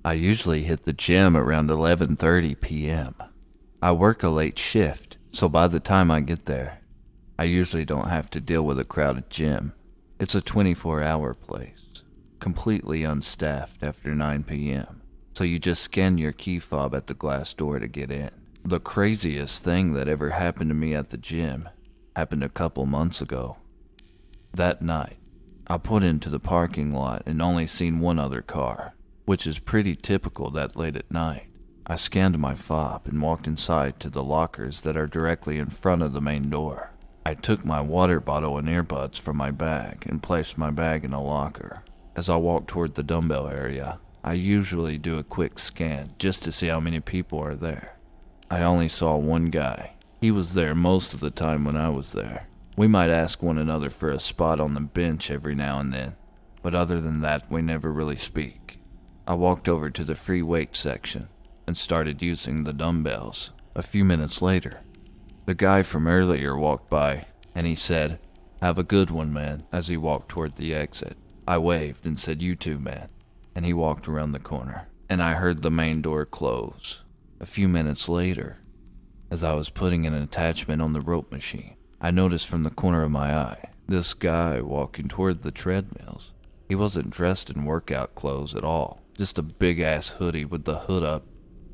I usually hit the gym around 11:30 p.m. I work a late shift, so by the time I get there, I usually don't have to deal with a crowded gym. It's a 24-hour place, completely unstaffed after 9 p.m., so you just scan your key fob at the glass door to get in. The craziest thing that ever happened to me at the gym happened a couple months ago. That night, I put into the parking lot and only seen one other car, which is pretty typical that late at night. I scanned my fob and walked inside to the lockers that are directly in front of the main door. I took my water bottle and earbuds from my bag and placed my bag in a locker. As I walked toward the dumbbell area, I usually do a quick scan just to see how many people are there. I only saw one guy. He was there most of the time when I was there. We might ask one another for a spot on the bench every now and then, but other than that, we never really speak. I walked over to the free weight section and started using the dumbbells. A few minutes later, the guy from earlier walked by, and he said, "Have a good one, man," as he walked toward the exit. I waved and said, "You too, man," and he walked around the corner, and I heard the main door close. A few minutes later, as I was putting an attachment on the rope machine, I noticed from the corner of my eye this guy walking toward the treadmills. He wasn't dressed in workout clothes at all, just a big-ass hoodie with the hood up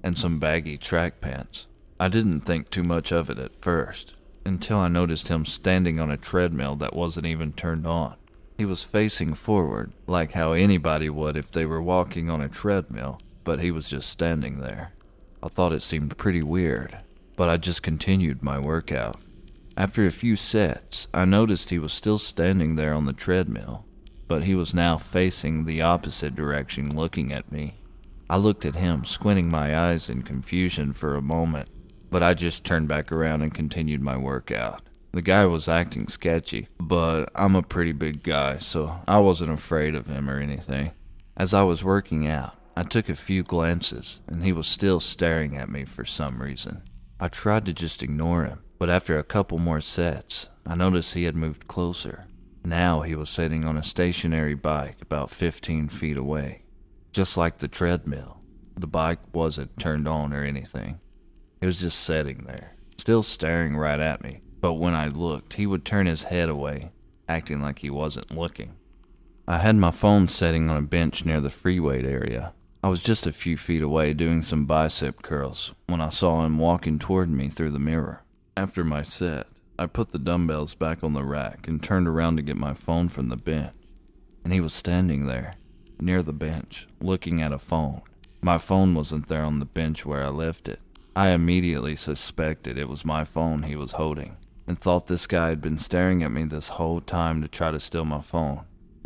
and some baggy track pants. I didn't think too much of it at first, until I noticed him standing on a treadmill that wasn't even turned on. He was facing forward, like how anybody would if they were walking on a treadmill, but he was just standing there. I thought it seemed pretty weird, but I just continued my workout. After a few sets, I noticed he was still standing there on the treadmill, but he was now facing the opposite direction looking at me. I looked at him, squinting my eyes in confusion for a moment, but I just turned back around and continued my workout. The guy was acting sketchy, but I'm a pretty big guy, so I wasn't afraid of him or anything. As I was working out, I took a few glances, and he was still staring at me for some reason. I tried to just ignore him, but after a couple more sets, I noticed he had moved closer. Now he was sitting on a stationary bike about 15 feet away. Just like the treadmill, the bike wasn't turned on or anything. He was just sitting there, still staring right at me, but when I looked, he would turn his head away, acting like he wasn't looking. I had my phone sitting on a bench near the free weight area. I was just a few feet away doing some bicep curls when I saw him walking toward me through the mirror. After my set, I put the dumbbells back on the rack and turned around to get my phone from the bench, and he was standing there, near the bench, looking at a phone. My phone wasn't there on the bench where I left it. I immediately suspected it was my phone he was holding, and thought this guy had been staring at me this whole time to try to steal my phone.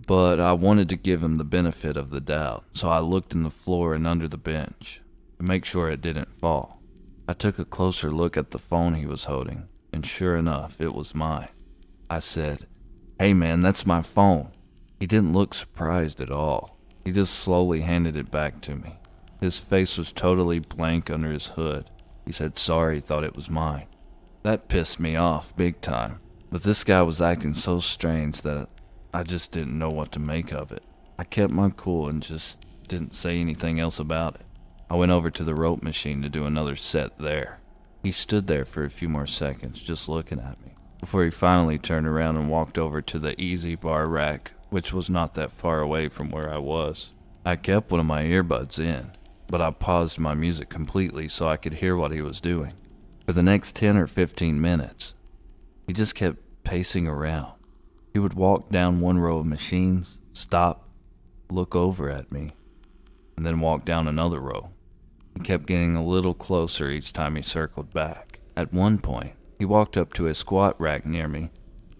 But I wanted to give him the benefit of the doubt, so I looked in the floor and under the bench to make sure it didn't fall. I took a closer look at the phone he was holding, and sure enough, it was mine. I said, "Hey man, that's my phone." He didn't look surprised at all. He just slowly handed it back to me. His face was totally blank under his hood. He said sorry, thought it was mine. That pissed me off big time, but this guy was acting so strange that I just didn't know what to make of it. I kept my cool and just didn't say anything else about it. I went over to the rope machine to do another set there. He stood there for a few more seconds just looking at me, before he finally turned around and walked over to the easy bar rack, which was not that far away from where I was. I kept one of my earbuds in, but I paused my music completely so I could hear what he was doing. For the next 10 or 15 minutes, he just kept pacing around. He would walk down one row of machines, stop, look over at me, and then walk down another row. He kept getting a little closer each time he circled back. At one point, he walked up to a squat rack near me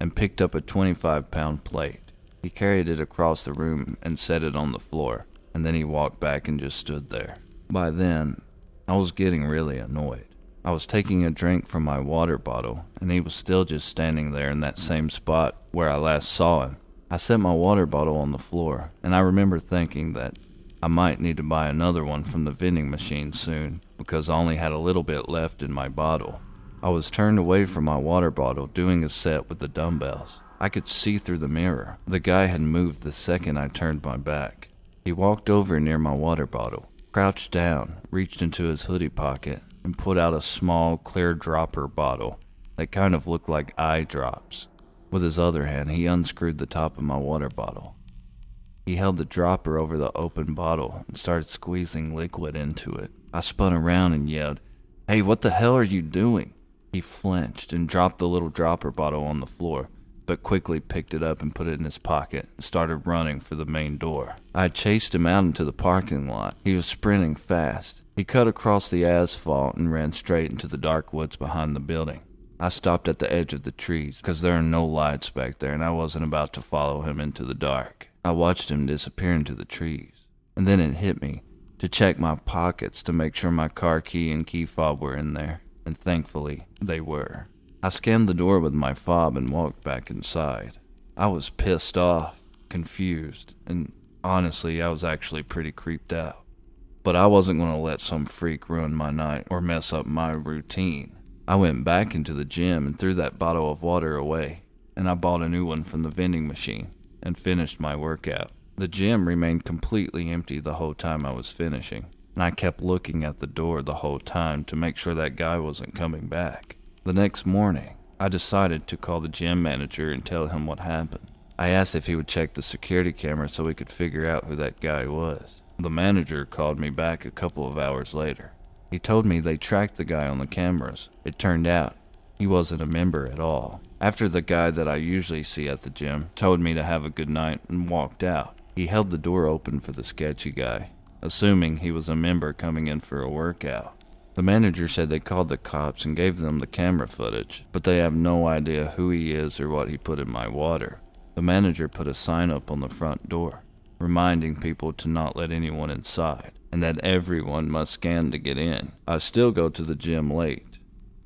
and picked up a 25-pound plate. He carried it across the room and set it on the floor, and then he walked back and just stood there. By then, I was getting really annoyed. I was taking a drink from my water bottle, and he was still just standing there in that same spot where I last saw him. I set my water bottle on the floor, and I remember thinking that I might need to buy another one from the vending machine soon, because I only had a little bit left in my bottle. I was turned away from my water bottle doing a set with the dumbbells. I could see through the mirror. The guy had moved the second I turned my back. He walked over near my water bottle, crouched down, reached into his hoodie pocket, and pulled out a small, clear dropper bottle that kind of looked like eye drops. With his other hand, he unscrewed the top of my water bottle. He held the dropper over the open bottle and started squeezing liquid into it. I spun around and yelled, "Hey, what the hell are you doing?" He flinched and dropped the little dropper bottle on the floor, but quickly picked it up and put it in his pocket and started running for the main door. I had chased him out into the parking lot. He was sprinting fast. He cut across the asphalt and ran straight into the dark woods behind the building. I stopped at the edge of the trees because there are no lights back there and I wasn't about to follow him into the dark. I watched him disappear into the trees, and then it hit me to check my pockets to make sure my car key and key fob were in there, and thankfully they were. I scanned the door with my fob and walked back inside. I was pissed off, confused, and honestly I was actually pretty creeped out. But I wasn't going to let some freak ruin my night or mess up my routine. I went back into the gym and threw that bottle of water away, and I bought a new one from the vending machine and finished my workout. The gym remained completely empty the whole time I was finishing, and I kept looking at the door the whole time to make sure that guy wasn't coming back. The next morning, I decided to call the gym manager and tell him what happened. I asked if he would check the security camera so we could figure out who that guy was. The manager called me back a couple of hours later. He told me they tracked the guy on the cameras. It turned out he wasn't a member at all. After the guy that I usually see at the gym told me to have a good night and walked out, he held the door open for the sketchy guy, assuming he was a member coming in for a workout. The manager said they called the cops and gave them the camera footage, but they have no idea who he is or what he put in my water. The manager put a sign up on the front door, reminding people to not let anyone inside, and that everyone must scan to get in. I still go to the gym late,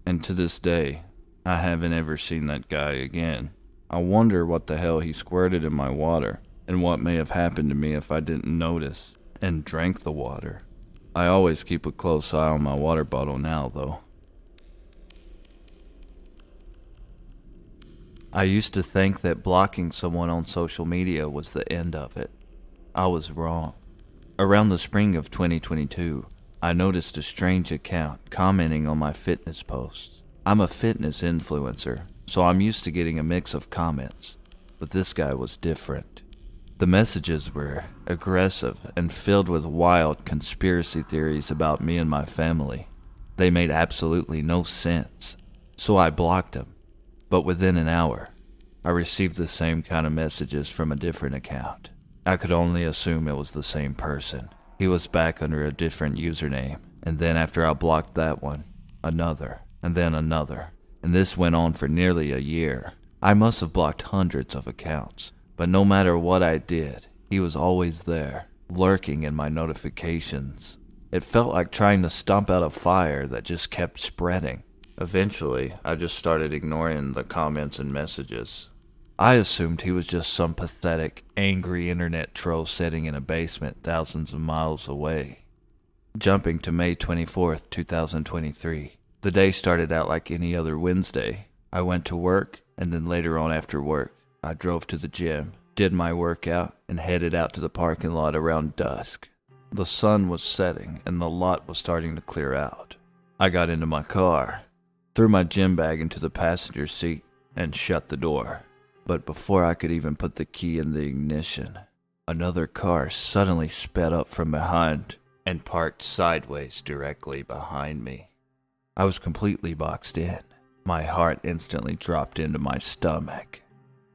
and to this day, I haven't ever seen that guy again. I wonder what the hell he squirted in my water, and what may have happened to me if I didn't notice and drank the water. I always keep a close eye on my water bottle now, though. I used to think that blocking someone on social media was the end of it. I was wrong. Around the spring of 2022, I noticed a strange account commenting on my fitness posts. I'm a fitness influencer, so I'm used to getting a mix of comments, but this guy was different. The messages were aggressive and filled with wild conspiracy theories about me and my family. They made absolutely no sense, so I blocked him. But within an hour, I received the same kind of messages from a different account. I could only assume it was the same person. He was back under a different username, and then after I blocked that one, another, and then another, and this went on for nearly a year. I must have blocked hundreds of accounts, but no matter what I did, he was always there, lurking in my notifications. It felt like trying to stomp out a fire that just kept spreading. Eventually, I just started ignoring the comments and messages. I assumed he was just some pathetic, angry internet troll sitting in a basement thousands of miles away. Jumping to May 24th, 2023. The day started out like any other Wednesday. I went to work, and then later on after work, I drove to the gym, did my workout, and headed out to the parking lot around dusk. The sun was setting, and the lot was starting to clear out. I got into my car, threw my gym bag into the passenger seat, and shut the door. But before I could even put the key in the ignition, another car suddenly sped up from behind and parked sideways directly behind me. I was completely boxed in. My heart instantly dropped into my stomach.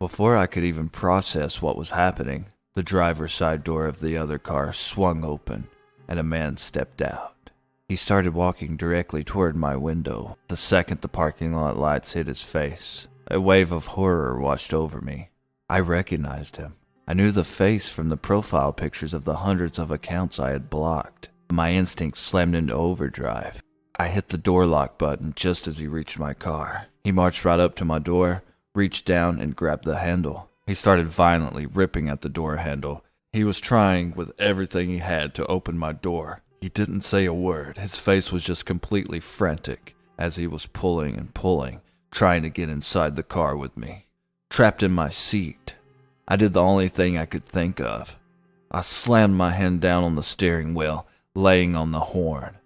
Before I could even process what was happening, the driver's side door of the other car swung open, and a man stepped out. He started walking directly toward my window. The second the parking lot lights hit his face, a wave of horror washed over me. I recognized him. I knew the face from the profile pictures of the hundreds of accounts I had blocked. My instincts slammed into overdrive. I hit the door lock button just as he reached my car. He marched right up to my door, reached down and grabbed the handle. He started violently ripping at the door handle. He was trying with everything he had to open my door. He didn't say a word. His face was just completely frantic as he was pulling and pulling, trying to get inside the car with me. Trapped in my seat, I did the only thing I could think of. I slammed my hand down on the steering wheel, laying on the horn.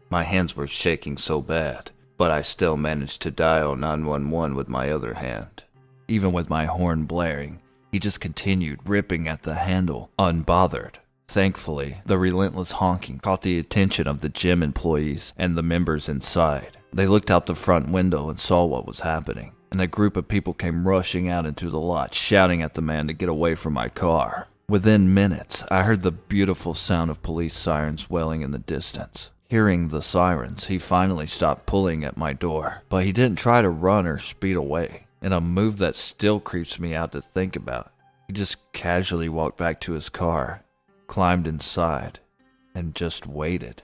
My hands were shaking so bad, but I still managed to dial 911 with my other hand. Even with my horn blaring, he just continued ripping at the handle, unbothered. Thankfully, the relentless honking caught the attention of the gym employees and the members inside. They looked out the front window and saw what was happening, and a group of people came rushing out into the lot, shouting at the man to get away from my car. Within minutes, I heard the beautiful sound of police sirens wailing in the distance. Hearing the sirens, he finally stopped pulling at my door, but he didn't try to run or speed away. In a move that still creeps me out to think about, he just casually walked back to his car, climbed inside, and just waited.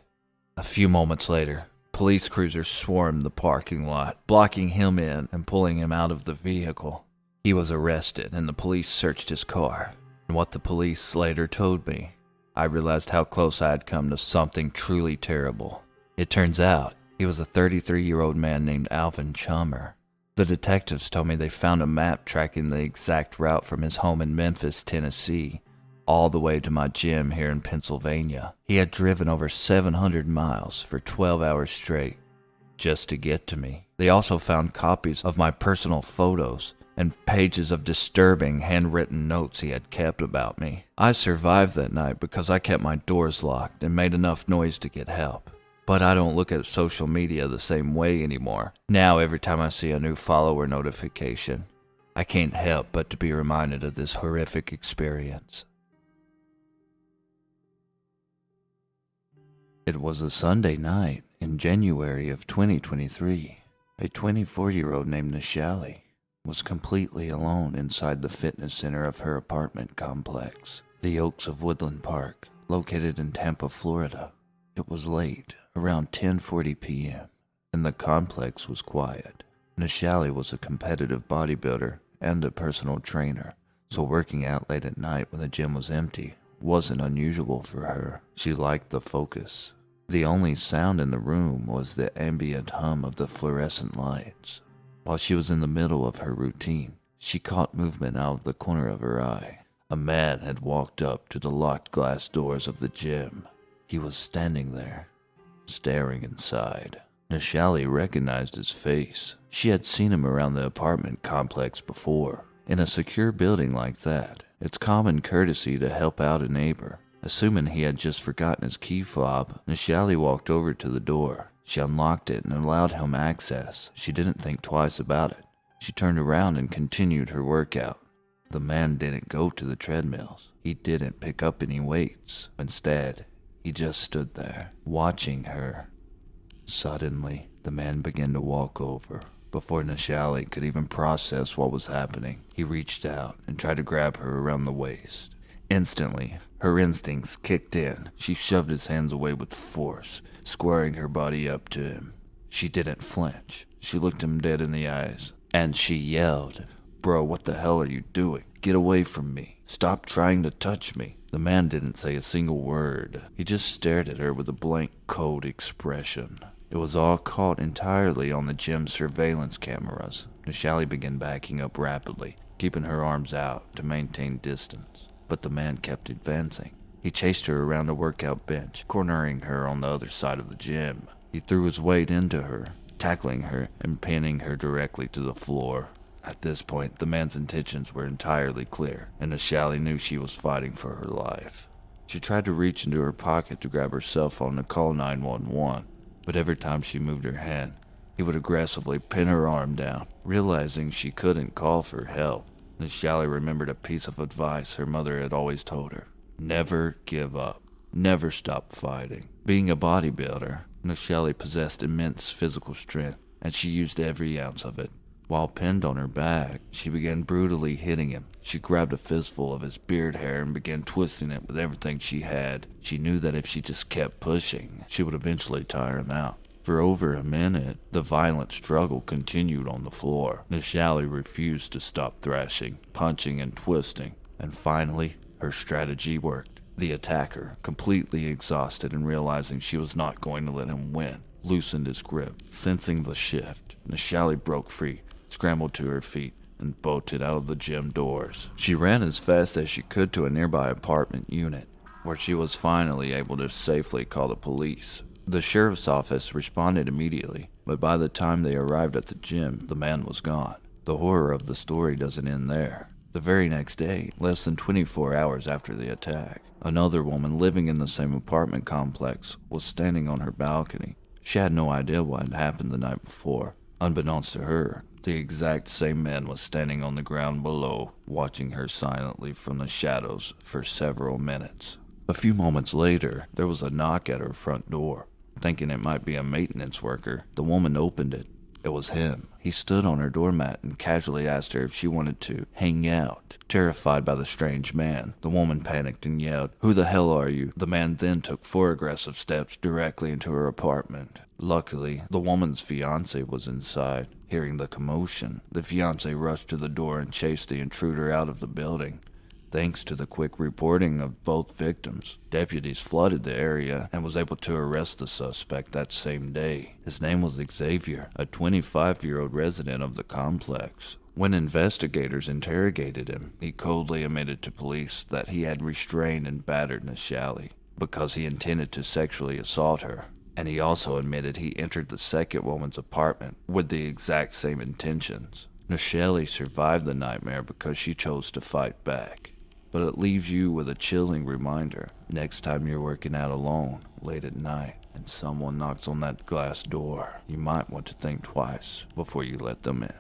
A few moments later, police cruisers swarmed the parking lot, blocking him in and pulling him out of the vehicle. He was arrested, and the police searched his car. And what the police later told me, I realized how close I had come to something truly terrible. It turns out, he was a 33-year-old man named Alvin Chummer. The detectives told me they found a map tracking the exact route from his home in Memphis, Tennessee, all the way to my gym here in Pennsylvania. He had driven over 700 miles for 12 hours straight just to get to me. They also found copies of my personal photos and pages of disturbing handwritten notes he had kept about me. I survived that night because I kept my doors locked and made enough noise to get help. But I don't look at social media the same way anymore. Now every time I see a new follower notification, I can't help but to be reminded of this horrific experience. It was a Sunday night in January of 2023. A 24-year-old named Nishali was completely alone inside the fitness center of her apartment complex, the Oaks of Woodland Park, located in Tampa, Florida. It was late, around 10:40 p.m., and the complex was quiet. Nishali was a competitive bodybuilder and a personal trainer, so working out late at night when the gym was empty wasn't unusual for her. She liked the focus. The only sound in the room was the ambient hum of the fluorescent lights. While she was in the middle of her routine, she caught movement out of the corner of her eye. A man had walked up to the locked glass doors of the gym. He was standing there, staring inside. Nishali recognized his face. She had seen him around the apartment complex before. In a secure building like that, it's common courtesy to help out a neighbor. Assuming he had just forgotten his key fob, Nishali walked over to the door. She unlocked it and allowed him access. She didn't think twice about it. She turned around and continued her workout. The man didn't go to the treadmills. He didn't pick up any weights. Instead, he just stood there, watching her. Suddenly, the man began to walk over. Before Nishali could even process what was happening, he reached out and tried to grab her around the waist. Instantly, her instincts kicked in. She shoved his hands away with force, squaring her body up to him. She didn't flinch. She looked him dead in the eyes, and she yelled, "Bro, what the hell are you doing? Get away from me. Stop trying to touch me." The man didn't say a single word. He just stared at her with a blank, cold expression. It was all caught entirely on the gym surveillance cameras. Nishali began backing up rapidly, keeping her arms out to maintain distance. But the man kept advancing. He chased her around a workout bench, cornering her on the other side of the gym. He threw his weight into her, tackling her and pinning her directly to the floor. At this point, the man's intentions were entirely clear, and Nishali knew she was fighting for her life. She tried to reach into her pocket to grab her cell phone to call 911, but every time she moved her hand, he would aggressively pin her arm down. Realizing she couldn't call for help, Nishali remembered a piece of advice her mother had always told her. Never give up. Never stop fighting. Being a bodybuilder, Nishali possessed immense physical strength, and she used every ounce of it. While pinned on her back, she began brutally hitting him. She grabbed a fistful of his beard hair and began twisting it with everything she had. She knew that if she just kept pushing, she would eventually tire him out. For over a minute, the violent struggle continued on the floor. Nishali refused to stop thrashing, punching, and twisting. And finally, her strategy worked. The attacker, completely exhausted and realizing she was not going to let him win, loosened his grip. Sensing the shift, Nishali broke free, scrambled to her feet, and bolted out of the gym doors. She ran as fast as she could to a nearby apartment unit. where she was finally able to safely call the police. The sheriff's office responded immediately, but by the time they arrived at the gym, the man was gone. The horror of the story doesn't end there. The very next day, less than 24 hours after the attack, another woman living in the same apartment complex was standing on her balcony. She had no idea what had happened the night before. Unbeknownst to her, the exact same man was standing on the ground below, watching her silently from the shadows for several minutes. A few moments later, there was a knock at her front door. Thinking it might be a maintenance worker, the woman opened it. It was him. He stood on her doormat and casually asked her if she wanted to hang out. Terrified by the strange man, the woman panicked and yelled, "Who the hell are you?" The man then took 4 aggressive steps directly into her apartment. Luckily, the woman's fiance was inside. Hearing the commotion, the fiance rushed to the door and chased the intruder out of the building. Thanks to the quick reporting of both victims, deputies flooded the area and was able to arrest the suspect that same day. His name was Xavier, a 25-year-old resident of the complex. When investigators interrogated him, he coldly admitted to police that he had restrained and battered Nishali because he intended to sexually assault her. And he also admitted he entered the second woman's apartment with the exact same intentions. Nishali survived the nightmare because she chose to fight back. But it leaves you with a chilling reminder. Next time you're working out alone, late at night, and someone knocks on that glass door, you might want to think twice before you let them in.